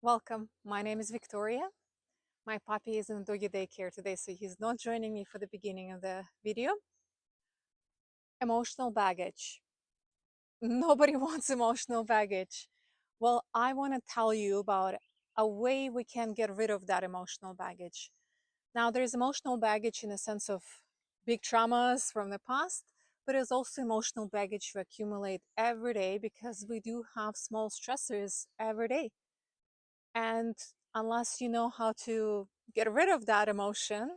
Welcome. My name is Victoria. My puppy is in doggy daycare today, so he's not joining me for the beginning of the video. Emotional baggage. Nobody wants emotional baggage. Well, I want to tell you about a way we can get rid of that emotional baggage. Now, there's emotional baggage in the sense of big traumas from the past, but there's also emotional baggage we accumulate every day because we do have small stressors every day. And unless you know how to get rid of that emotion,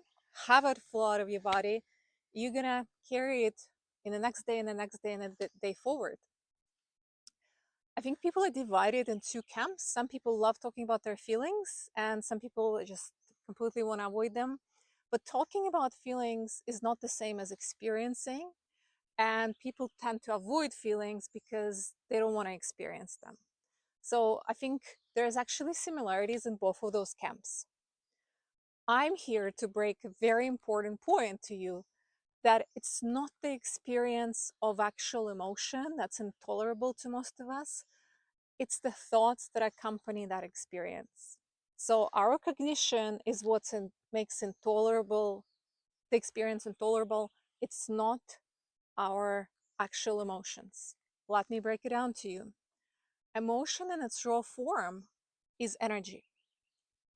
have it flow out of your body, you're gonna carry it in the next day and the next day and the day forward. I think people are divided in two camps. Some people love talking about their feelings, and some people just completely want to avoid them. But talking about feelings is not the same as experiencing, and people tend to avoid feelings because they don't want to experience them. So I think there's actually similarities in both of those camps. I'm here to break a very important point to you that it's not the experience of actual emotion that's intolerable to most of us, it's the thoughts that accompany that experience. So our cognition is what makes intolerable the experience intolerable. It's not our actual emotions. Let me break it down to you. Emotion in its raw form is energy.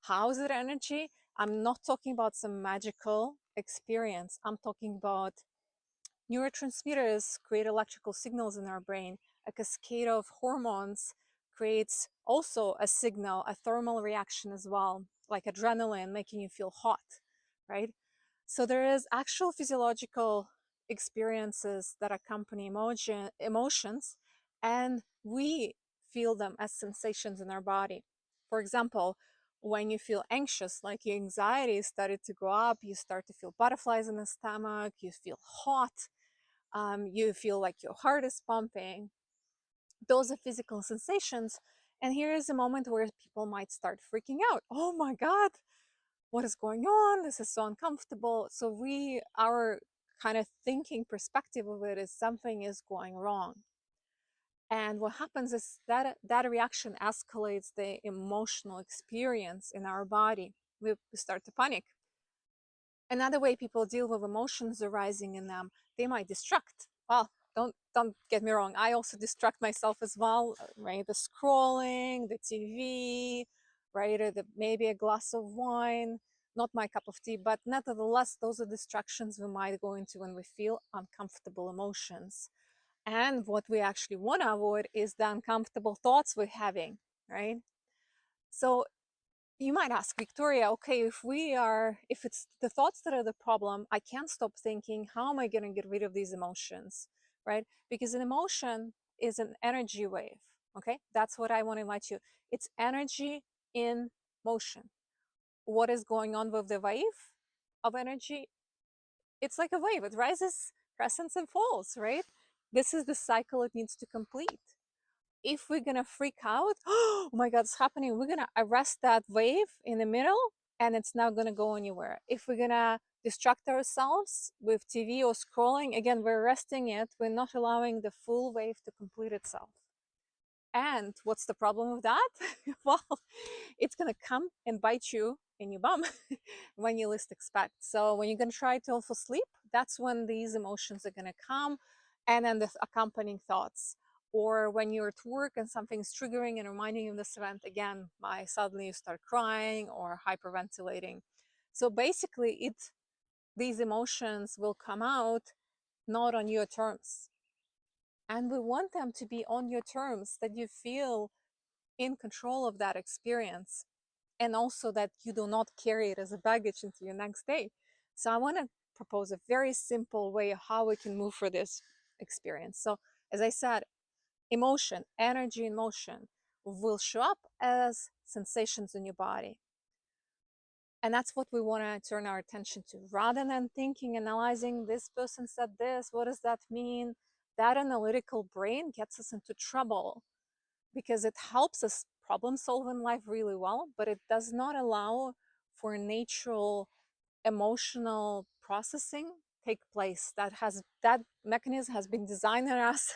How is it energy? I'm not talking about some magical experience. I'm talking about neurotransmitters create electrical signals in our brain. A cascade of hormones creates also a signal, a thermal reaction as well, like adrenaline making you feel hot, right? So there is actual physiological experiences that accompany emotions, and we feel them as sensations in our body. For example, when you feel anxious, like your anxiety started to go up, you start to feel butterflies in the stomach, you feel hot, you feel like your heart is pumping. Those are physical sensations. And here is a moment where people might start freaking out. Oh my God, what is going on? This is so uncomfortable. So our kind of thinking perspective of it is something is going wrong. And what happens is that reaction escalates the emotional experience in our body. We start to panic. Another way people deal with emotions arising in them, they might distract. Well, don't get me wrong. I also distract myself as well, right? The scrolling, the TV, right? Or maybe a glass of wine. Not my cup of tea, but nevertheless, those are distractions we might go into when we feel uncomfortable emotions. And what we actually want to avoid is the uncomfortable thoughts we're having, right? So you might ask, Victoria, okay, if it's the thoughts that are the problem, I can't stop thinking, how am I going to get rid of these emotions, right? Because an emotion is an energy wave, okay? That's what I want to invite you. It's energy in motion. What is going on with the wave of energy? It's like a wave, it rises, crescents, and falls, right? This is the cycle it needs to complete. If we're gonna freak out, oh my God, it's happening, we're gonna arrest that wave in the middle and it's not gonna go anywhere. If we're gonna distract ourselves with TV or scrolling, again, we're arresting it, we're not allowing the full wave to complete itself. And what's the problem with that? Well, it's gonna come and bite you in your bum when you least expect. So when you're gonna try to fall asleep, that's when these emotions are gonna come, and then the accompanying thoughts. Or when you're at work and something's triggering and reminding you of this event, again, suddenly you start crying or hyperventilating. So basically, these emotions will come out not on your terms. And we want them to be on your terms, that you feel in control of that experience, and also that you do not carry it as a baggage into your next day. So I want to propose a very simple way of how we can move for this experience. So as I said, emotion, energy in motion will show up as sensations in your body. And that's what we want to turn our attention to. Rather than thinking, analyzing, this person said this, what does that mean? That analytical brain gets us into trouble because it helps us problem solve in life really well, but it does not allow for natural emotional processing take place. That mechanism has been designed in us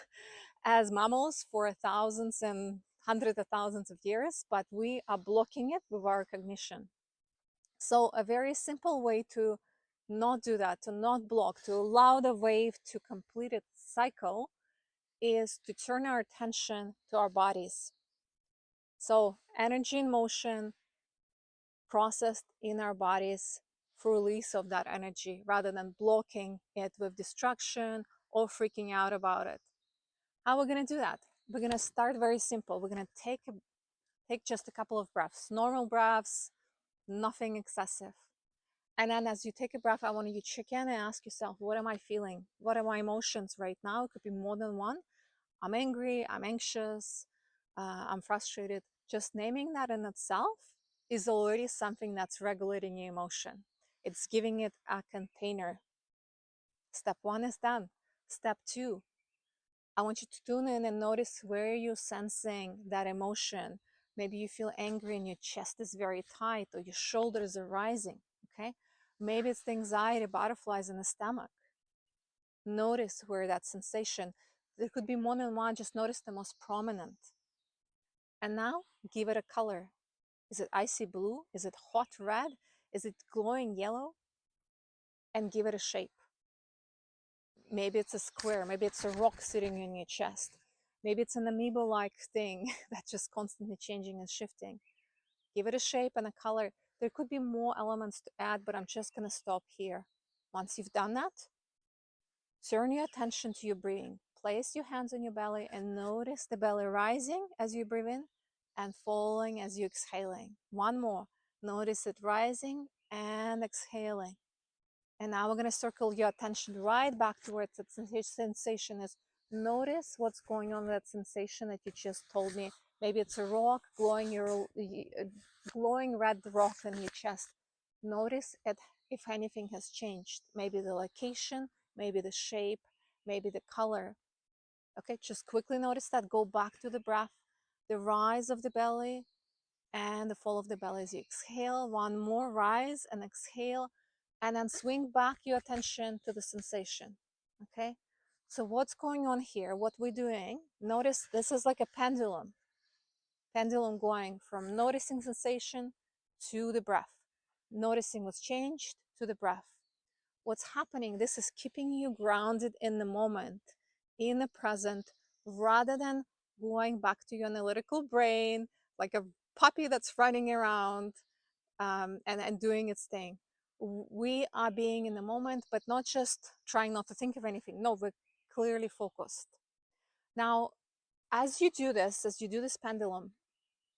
as mammals for thousands and hundreds of thousands of years, but we are blocking it with our cognition. So a very simple way to not do that, to not block, to allow the wave to complete its cycle is to turn our attention to our bodies. So energy in motion processed in our bodies for release of that energy rather than blocking it with distraction or freaking out about it. How are we going to do that? We're going to start very simple. We're going to take just a couple of breaths, normal breaths, nothing excessive. And then as you take a breath, I want you to check in and ask yourself, what am I feeling? What are my emotions right now? It could be more than one. I'm angry, I'm anxious, I'm frustrated. Just naming that in itself is already something that's regulating your emotion. It's giving it a container. Step one is done. Step two, I want you to tune in and notice where you're sensing that emotion. Maybe you feel angry and your chest is very tight or your shoulders are rising, okay? Maybe it's the anxiety, butterflies in the stomach. Notice where that sensation, there could be more than one, just notice the most prominent. And now give it a color. Is it icy blue? Is it hot red? Is it glowing yellow? And give it a shape. Maybe it's a square, maybe it's a rock sitting in your chest. Maybe it's an amoeba-like thing that's just constantly changing and shifting. Give it a shape and a color. There could be more elements to add, but I'm just gonna stop here. Once you've done that, turn your attention to your breathing. Place your hands on your belly and notice the belly rising as you breathe in and falling as you're exhaling. One more. Notice it rising and exhaling. And now we're going to circle your attention right back towards that sensation is. Notice what's going on with that sensation that you just told me. Maybe it's a rock, glowing red rock in your chest. Notice it, if anything has changed. Maybe the location, maybe the shape, maybe the color. Okay, just quickly notice that. Go back to the breath, the rise of the belly and the fall of the belly as you exhale. One more rise and exhale, and then swing back your attention to the sensation. Okay, so what's going on here? What we're doing, notice this is like a pendulum going from noticing sensation to the breath, noticing what's changed to the breath. What's happening, this is keeping you grounded in the moment, in the present, rather than going back to your analytical brain like a puppy that's running around and doing its thing. We are being in the moment, but not just trying not to think of anything. No, we're clearly focused. Now, as you do this pendulum,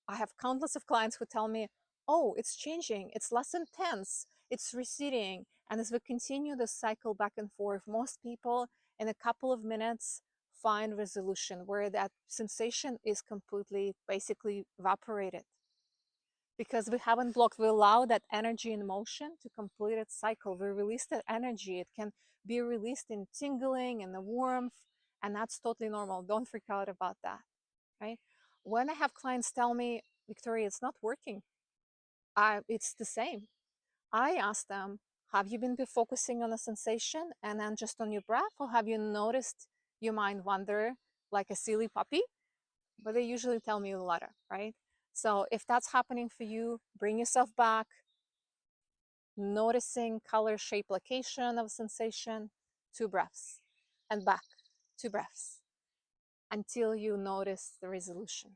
I have countless of clients who tell me, oh, it's changing, it's less intense, it's receding. And as we continue the cycle back and forth, most people in a couple of minutes find resolution where that sensation is completely basically evaporated. Because we haven't blocked, we allow that energy in motion to complete its cycle. We release that energy. It can be released in tingling and the warmth, and that's totally normal. Don't freak out about that, right? When I have clients tell me, Victoria, it's not working, it's the same. I ask them, have you been focusing on a sensation and then just on your breath, or have you noticed your mind wander like a silly puppy? But they usually tell me the latter, right? So if that's happening for you, bring yourself back, noticing color, shape, location of sensation, 2 breaths, and back, 2 breaths, until you notice the resolution.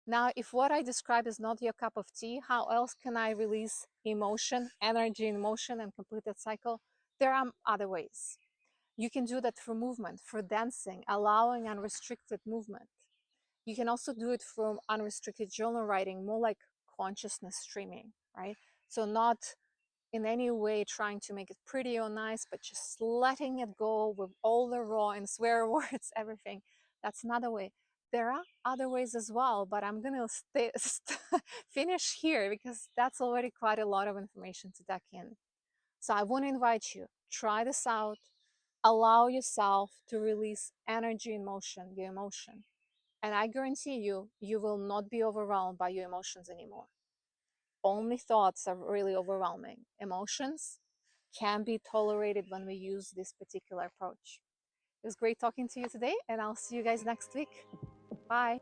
Now, if what I describe is not your cup of tea, how else can I release emotion, energy in motion, and complete that cycle? There are other ways. You can do that through movement, for dancing, allowing unrestricted movement. You can also do it from unrestricted journal writing, more like consciousness streaming, right? So not in any way trying to make it pretty or nice, but just letting it go with all the raw and swear words, everything. That's another way. There are other ways as well, but I'm gonna finish here because that's already quite a lot of information to duck in. So I want to invite you, try this out, allow yourself to release energy in motion, your emotion. And I guarantee you, you will not be overwhelmed by your emotions anymore. Only thoughts are really overwhelming. Emotions can be tolerated when we use this particular approach. It was great talking to you today, and I'll see you guys next week. Bye.